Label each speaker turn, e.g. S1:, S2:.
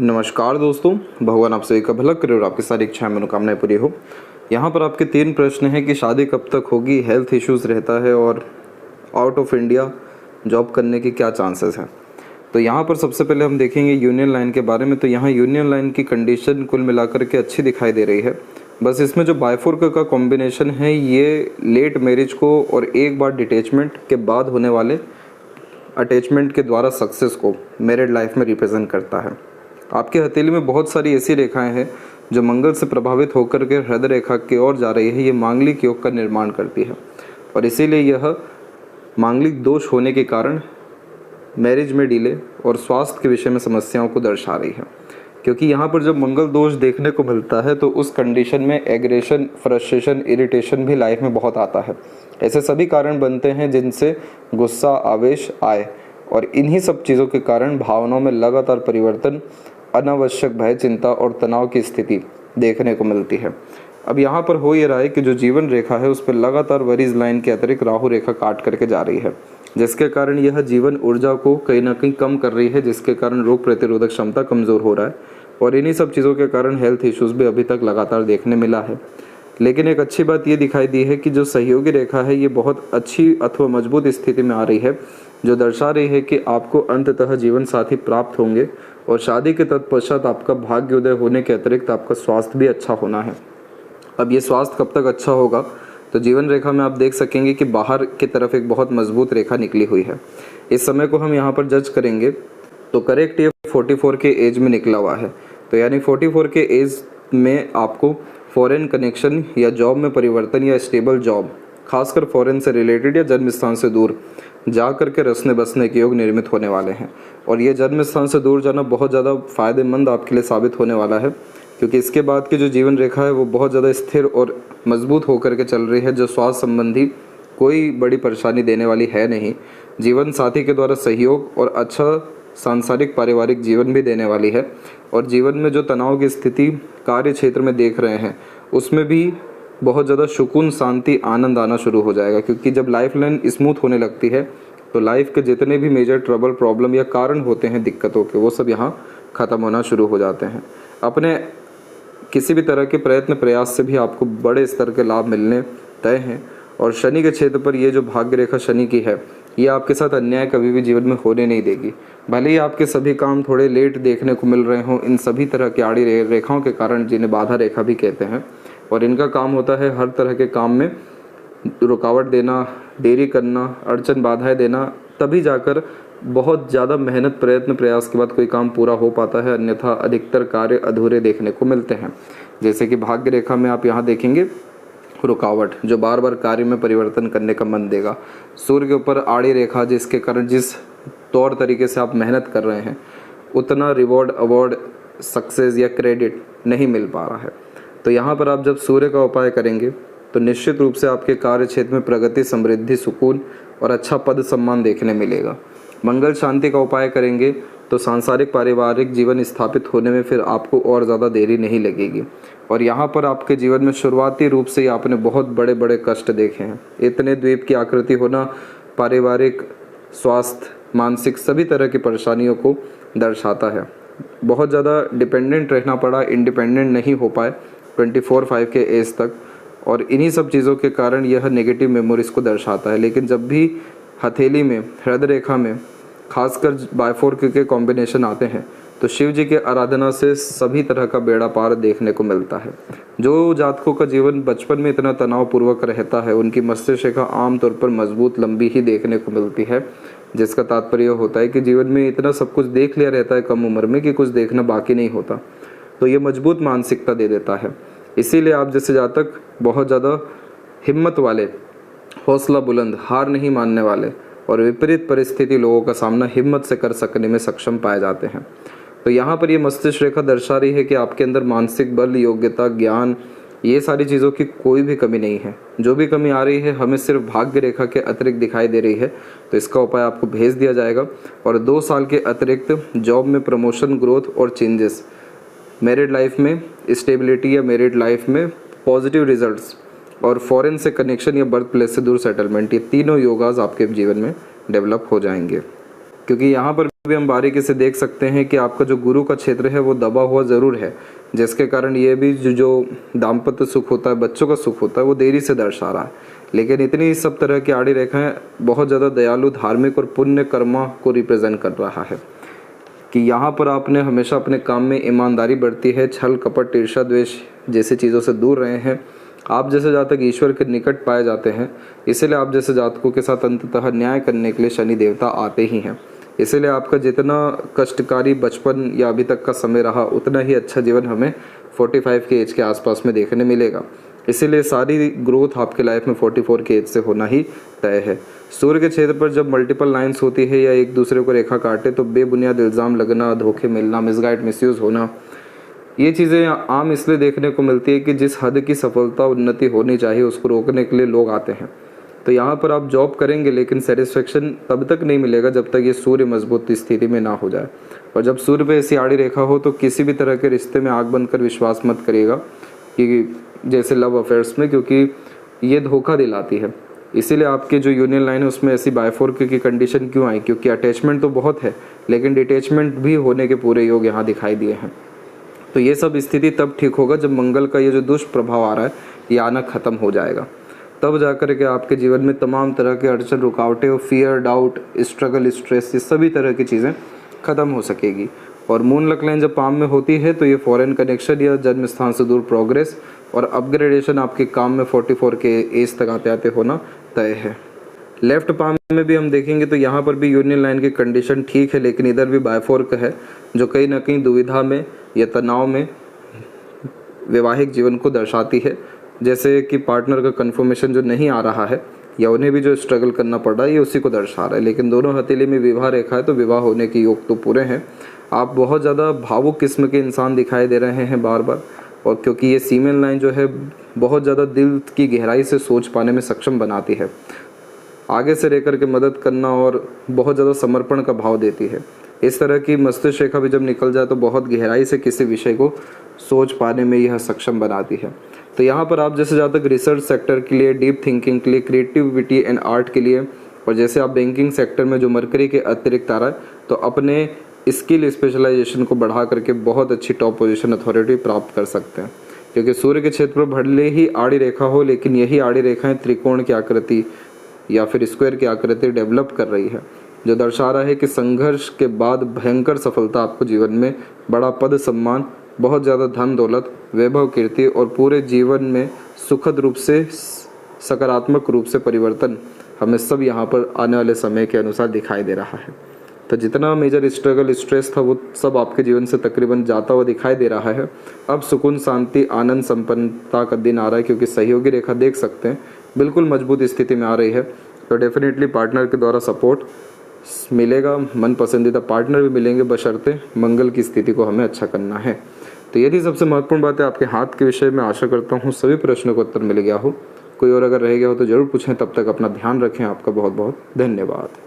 S1: नमस्कार दोस्तों, भगवान आप सभी का भला करे और आपकी सारी इच्छाएं मनोकामनाएं पूरी हो। यहाँ पर आपके 3 प्रश्न हैं कि शादी कब तक होगी, हेल्थ इश्यूज़ रहता है और आउट ऑफ इंडिया जॉब करने के क्या चांसेस हैं। तो यहाँ पर सबसे पहले हम देखेंगे यूनियन लाइन के बारे में। तो यहाँ यूनियन लाइन की कंडीशन कुल मिलाकर के अच्छी दिखाई दे रही है। बस इसमें जो बाइफोर्क का कॉम्बिनेशन है ये लेट मैरिज को और एक बार डिटैचमेंट के बाद होने वाले अटैचमेंट के द्वारा सक्सेस को मैरिड लाइफ में रिप्रेजेंट करता है। आपके हथेली में बहुत सारी ऐसी रेखाएं हैं जो मंगल से प्रभावित होकर के हृदय रेखा की ओर जा रही है। ये मांगलिक योग का निर्माण करती है और इसीलिए यह मांगलिक दोष होने के कारण मैरिज में डिले और स्वास्थ्य के विषय में समस्याओं को दर्शा रही है। क्योंकि यहाँ पर जब मंगल दोष देखने को मिलता है तो उस कंडीशन में एग्रेशन, फ्रस्ट्रेशन, इरिटेशन भी लाइफ में बहुत आता है। ऐसे सभी कारण बनते हैं जिनसे गुस्सा, आवेश आए और इन्हीं सब चीज़ों के कारण भावनाओं में लगातार परिवर्तन, अनावश्यक भय, चिंता और तनाव की स्थिति देखने को मिलती है। अब यहाँ पर हो ये रहा है कि जो जीवन रेखा है उस पर लगातार वरीज लाइन के अतिरिक्त राहु रेखा काट करके जा रही है, जिसके कारण यह जीवन ऊर्जा को कहीं ना कहीं कम कर रही है, जिसके कारण रोग प्रतिरोधक क्षमता कमज़ोर हो रहा है और इन्हीं सब चीज़ों के कारण हेल्थ इश्यूज़ भी अभी तक लगातार देखने मिला है। लेकिन एक अच्छी बात ये दिखाई दी है कि जो सहयोगी रेखा है ये बहुत अच्छी अथवा मजबूत स्थिति में आ रही है, जो दर्शा रही है कि आपको अंततः जीवन साथी प्राप्त होंगे और शादी के तत्पश्चात आपका भाग्योदय होने के अतिरिक्त आपका स्वास्थ्य भी अच्छा होना है। अब ये स्वास्थ्य कब तक अच्छा होगा, तो जीवन रेखा में आप देख सकेंगे कि बाहर की तरफ एक बहुत मजबूत रेखा निकली हुई है। इस समय को हम यहाँ पर जज करेंगे तो करेक्ट ये 44 के एज में निकला हुआ है। तो यानी 44 के एज में आपको फॉरेन कनेक्शन या जॉब में परिवर्तन या स्टेबल जॉब, खासकर फॉरेन से रिलेटेड या जन्म स्थान से दूर जा करके रसने बसने के योग निर्मित होने वाले हैं। और ये जन्म स्थान से दूर जाना बहुत ज़्यादा फ़ायदेमंद आपके लिए साबित होने वाला है, क्योंकि इसके बाद की जो जीवन रेखा है वो बहुत ज़्यादा स्थिर और मजबूत होकर के चल रही है, जो स्वास्थ्य संबंधी कोई बड़ी परेशानी देने वाली है नहीं। जीवन साथी के द्वारा सहयोग और अच्छा सांसारिक पारिवारिक जीवन भी देने वाली है और जीवन में जो तनाव की स्थिति कार्य क्षेत्र में देख रहे हैं उसमें भी बहुत ज़्यादा सुकून, शांति, आनंद आना शुरू हो जाएगा। क्योंकि जब लाइफ लाइन स्मूथ होने लगती है तो लाइफ के जितने भी मेजर ट्रबल, प्रॉब्लम या कारण होते हैं दिक्कतों के, वो सब यहाँ ख़त्म होना शुरू हो जाते हैं। अपने किसी भी तरह के प्रयत्न प्रयास से भी आपको बड़े स्तर के लाभ मिलने तय हैं। और शनि के क्षेत्र पर ये जो भाग्य रेखा शनि की है ये आपके साथ अन्याय कभी भी जीवन में होने नहीं देगी। भले ही आपके सभी काम थोड़े लेट देखने को मिल रहे हों, इन सभी तरह की आड़ी रेखाओं के कारण, जिन्हें बाधा रेखा भी कहते हैं, और इनका काम होता है हर तरह के काम में रुकावट देना, देरी करना, अड़चन बाधाएं देना, तभी जाकर बहुत ज़्यादा मेहनत, प्रयत्न, प्रयास के बाद कोई काम पूरा हो पाता है। अन्यथा अधिकतर कार्य अधूरे देखने को मिलते हैं। जैसे कि भाग्य रेखा में आप यहाँ देखेंगे रुकावट, जो बार बार कार्य में परिवर्तन करने का मन देगा। सूर्य के ऊपर आड़ी रेखा, जिसके कारण जिस तौर तरीके से आप मेहनत कर रहे हैं उतना रिवॉर्ड, अवार्ड, सक्सेस या क्रेडिट नहीं मिल पा रहा है। तो यहाँ पर आप जब सूर्य का उपाय करेंगे तो निश्चित रूप से आपके कार्य क्षेत्र में प्रगति, समृद्धि, सुकून और अच्छा पद सम्मान देखने मिलेगा। मंगल शांति का उपाय करेंगे तो सांसारिक पारिवारिक जीवन स्थापित होने में फिर आपको और ज़्यादा देरी नहीं लगेगी। और यहाँ पर आपके जीवन में शुरुआती रूप से ही आपने बहुत बड़े बड़े कष्ट देखे हैं। इतने द्वीप की आकृति होना पारिवारिक, स्वास्थ्य, मानसिक सभी तरह की परेशानियों को दर्शाता है। बहुत ज़्यादा डिपेंडेंट रहना पड़ा, इंडिपेंडेंट नहीं हो पाए 24-5 के एज तक, और इन्हीं सब चीज़ों के कारण यह नेगेटिव मेमोरीज़ को दर्शाता है। लेकिन जब भी हथेली में, हृदय रेखा में खासकर बाइफोर्क के कॉम्बिनेशन आते हैं तो शिव जी के आराधना से सभी तरह का बेड़ा पार देखने को मिलता है। जो जातकों का जीवन बचपन में इतना तनावपूर्वक रहता है उनकी मस्तिष्क रेखा आमतौर पर मजबूत, लंबी ही देखने को मिलती है, जिसका तात्पर्य होता है कि जीवन में इतना सब कुछ देख लिया रहता है कम उम्र में कि कुछ देखना बाकी नहीं होता। तो ये मजबूत मानसिकता दे देता है। इसीलिए आप जैसे जातक बहुत ज़्यादा हिम्मत वाले, हौसला बुलंद, हार नहीं मानने वाले और विपरीत परिस्थिति लोगों का सामना हिम्मत से कर सकने में सक्षम पाए जाते हैं। तो यहाँ पर ये मस्तिष्क रेखा दर्शा रही है कि आपके अंदर मानसिक बल, योग्यता, ज्ञान, ये सारी चीज़ों की कोई भी कमी नहीं है। जो भी कमी आ रही है हमें सिर्फ भाग्य रेखा के अतिरिक्त दिखाई दे रही है। तो इसका उपाय आपको भेज दिया जाएगा और 2 साल के अतिरिक्त जॉब में प्रमोशन, ग्रोथ और चेंजेस, मैरिड लाइफ में स्टेबिलिटी या मैरिड लाइफ में पॉजिटिव रिजल्ट्स और फॉरेन से कनेक्शन या बर्थ प्लेस से दूर सेटलमेंट, ये तीनों योगाज आपके जीवन में डेवलप हो जाएंगे। क्योंकि यहाँ पर भी हम बारीकी से देख सकते हैं कि आपका जो गुरु का क्षेत्र है वो दबा हुआ ज़रूर है, जिसके कारण ये भी जो दाम्पत्य सुख होता है, बच्चों का सुख होता है, वो देरी से दर्शा रहा है। लेकिन इतनी सब तरह की आड़ी रेखाएं बहुत ज़्यादा दयालु, धार्मिक और पुण्य कर्मा को रिप्रेजेंट कर रहा है कि यहाँ पर आपने हमेशा अपने काम में ईमानदारी बरती है, छल कपट ईर्ष्या द्वेष जैसी चीज़ों से दूर रहे हैं। आप जैसे जातक ईश्वर के निकट पाए जाते हैं, इसीलिए आप जैसे जातकों के साथ अंततः न्याय करने के लिए शनि देवता आते ही हैं। इसीलिए आपका जितना कष्टकारी बचपन या अभी तक का समय रहा, उतना ही अच्छा जीवन हमें 45 के एज के आसपास में देखने मिलेगा। इसीलिए सारी ग्रोथ आपके लाइफ में 44 के एज से होना ही तय है। सूर्य के क्षेत्र पर जब मल्टीपल लाइंस होती है या एक दूसरे को रेखा काटे तो बेबुनियाद इल्ज़ाम लगना, धोखे मिलना, मिसगाइड मिसयूज़ होना, ये चीज़ें आम इसलिए देखने को मिलती है कि जिस हद की सफलता उन्नति होनी चाहिए उसको रोकने के लिए लोग आते हैं। तो यहाँ पर आप जॉब करेंगे लेकिन सेटिस्फेक्शन तब तक नहीं मिलेगा जब तक ये सूर्य मजबूत स्थिति में ना हो जाए। और जब सूर्य पे ऐसी आड़ी रेखा हो तो किसी भी तरह के रिश्ते में आग बनकर विश्वास मत करिएगा, कि जैसे लव अफेयर्स में, क्योंकि ये धोखा दिलाती है। इसीलिए आपके जो यूनियन लाइन है उसमें ऐसी बायफोर्क की कंडीशन क्यों आई, क्योंकि अटैचमेंट तो बहुत है लेकिन डिटैचमेंट भी होने के पूरे योग यहाँ दिखाई दिए हैं। तो ये सब स्थिति तब ठीक होगा जब मंगल का ये जो दुष्प्रभाव आ रहा है ये आना खत्म हो जाएगा। तब जाकर के आपके जीवन में तमाम तरह के अड़चन, रुकावटें और फियर, डाउट, स्ट्रगल, स्ट्रेस, ये सभी तरह की चीज़ें ख़त्म हो सकेगी। और मून लक लाइन जब पाम में होती है तो ये फॉरेन कनेक्शन या जन्म स्थान से दूर प्रोग्रेस और अपग्रेडेशन आपके काम में 44 के एज तक आते आते होना तय है। लेफ्ट पाम में भी हम देखेंगे तो यहाँ पर भी यूनियन लाइन की कंडीशन ठीक है, लेकिन इधर भी बायफोर्क है जो कहीं ना कहीं दुविधा में या तनाव में वैवाहिक जीवन को दर्शाती है। जैसे कि पार्टनर का कन्फर्मेशन जो नहीं आ रहा है या उन्हें भी जो स्ट्रगल करना पड़ रहा है ये उसी को दर्शा रहा है। लेकिन दोनों हथेली में विवाह रेखा है तो विवाह होने के योग तो पूरे हैं। आप बहुत ज़्यादा भावुक किस्म के इंसान दिखाई दे रहे हैं बार बार, और क्योंकि ये सीमेन लाइन जो है बहुत ज़्यादा दिल की गहराई से सोच पाने में सक्षम बनाती है, आगे से रह कर के मदद करना और बहुत ज़्यादा समर्पण का भाव देती है। इस तरह की मस्तिष्क रेखा भी जब निकल जाए तो बहुत गहराई से किसी विषय को सोच पाने में यह सक्षम बनाती है। तो यहाँ पर आप जैसे ज़्यादा रिसर्च सेक्टर के लिए, डीप थिंकिंग के लिए, क्रिएटिविटी एंड आर्ट के लिए, और जैसे आप बैंकिंग सेक्टर में जो मरकरी के अतिरिक्त आ रहा है तो अपने स्किल स्पेशलाइजेशन को बढ़ा करके बहुत अच्छी टॉप पोजीशन अथॉरिटी प्राप्त कर सकते हैं। क्योंकि सूर्य के क्षेत्र पर भले ही आड़ी रेखा हो लेकिन यही आड़ी रेखाएं त्रिकोण की आकृति या फिर स्क्वायर की आकृति डेवलप कर रही है, जो दर्शा रहा है कि संघर्ष के बाद भयंकर सफलता आपको जीवन में बड़ा पद, सम्मान, बहुत ज़्यादा धन दौलत, वैभव, कीर्ति और पूरे जीवन में सुखद रूप से सकारात्मक रूप से परिवर्तन हमें सब यहाँ पर आने वाले समय के अनुसार दिखाई दे रहा है। तो जितना मेजर स्ट्रगल, स्ट्रेस था वो सब आपके जीवन से तकरीबन जाता हुआ दिखाई दे रहा है। अब सुकून, शांति, आनंद, संपन्नता का दिन आ रहा है, क्योंकि सहयोगी रेखा देख सकते हैं बिल्कुल मजबूत स्थिति में आ रही है। तो डेफिनेटली पार्टनर के द्वारा सपोर्ट मिलेगा, मन पसंदीदा पार्टनर भी मिलेंगे, बशर्ते मंगल की स्थिति को हमें अच्छा करना है। तो यदि सबसे महत्वपूर्ण बात है आपके हाथ के विषय में, आशा करता हूँ सभी प्रश्नों का उत्तर मिल गया हो। कोई और अगर रह गया हो तो ज़रूर पूछें। तब तक अपना ध्यान रखें। आपका बहुत बहुत धन्यवाद।